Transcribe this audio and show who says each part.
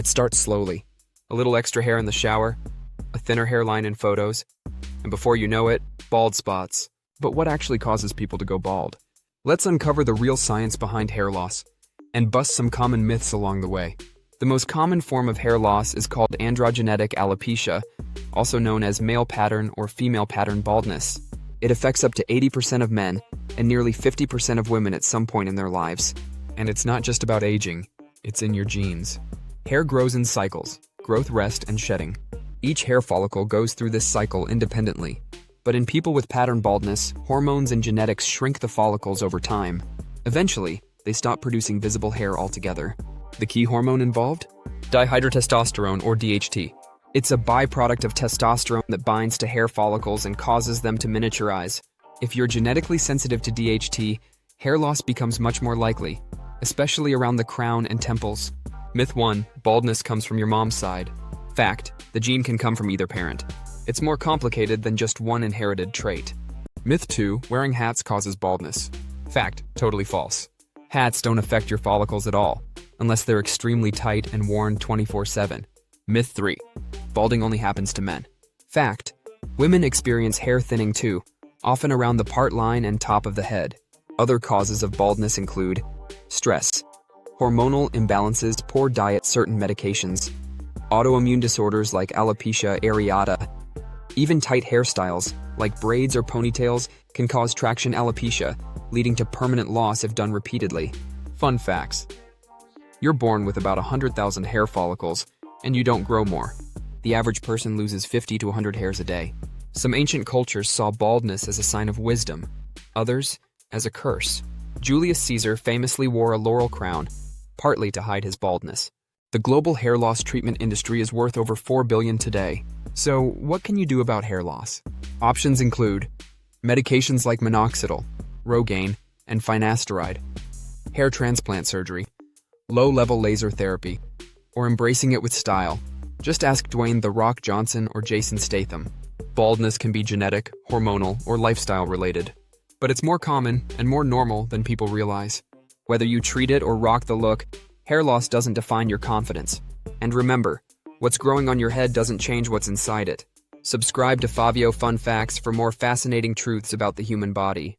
Speaker 1: starts slowly. A little extra hair in the shower, a thinner hairline in photos, and before you know it, bald spots. But what actually causes people to go bald? Let's uncover the real science behind hair loss and bust some common myths along the way. The most common form of hair loss is called androgenetic alopecia, also known as male pattern or female pattern baldness. It affects up to 80% of men and nearly 50% of women at some point in their lives. And it's not just about aging, it's in your genes. Hair grows in cycles: growth, rest, and shedding. Each hair follicle goes through this cycle independently. But in people with pattern baldness, hormones and genetics shrink the follicles over time. Eventually, they stop producing visible hair altogether. The key hormone involved? Dihydrotestosterone, or DHT. It's a byproduct of testosterone that binds to hair follicles and causes them to miniaturize. If you're genetically sensitive to DHT, hair loss becomes much more likely, especially around the crown and temples. Myth 1. Baldness comes from your mom's side. Fact: the gene can come from either parent. It's more complicated than just one inherited trait. Myth 2. Wearing hats causes baldness. Fact: totally false. Hats don't affect your follicles at all, unless they're extremely tight and worn 24/7. Myth 3. Balding only happens to men. Fact: women experience hair thinning too, often around the part line and top of the head. Other causes of baldness include stress, hormonal imbalances, poor diet, certain medications, autoimmune disorders like alopecia areata. Even tight hairstyles, like braids or ponytails, can cause traction alopecia, leading to permanent loss if done repeatedly. Fun facts: you're born with about 100,000 hair follicles, and you don't grow more. The average person loses 50 to 100 hairs a day. Some ancient cultures saw baldness as a sign of wisdom, others as a curse. Julius Caesar famously wore a laurel crown, partly to hide his baldness. The global hair loss treatment industry is worth over $4 billion today. So, what can you do about hair loss? Options include medications like minoxidil, Rogaine, and finasteride, hair transplant surgery, low-level laser therapy, or embracing it with style. Just ask Dwayne "The Rock" Johnson or Jason Statham. Baldness can be genetic, hormonal, or lifestyle-related. But it's more common and more normal than people realize. Whether you treat it or rock the look, hair loss doesn't define your confidence. And remember, what's growing on your head doesn't change what's inside it. Subscribe to Favio Fun Facts for more fascinating truths about the human body.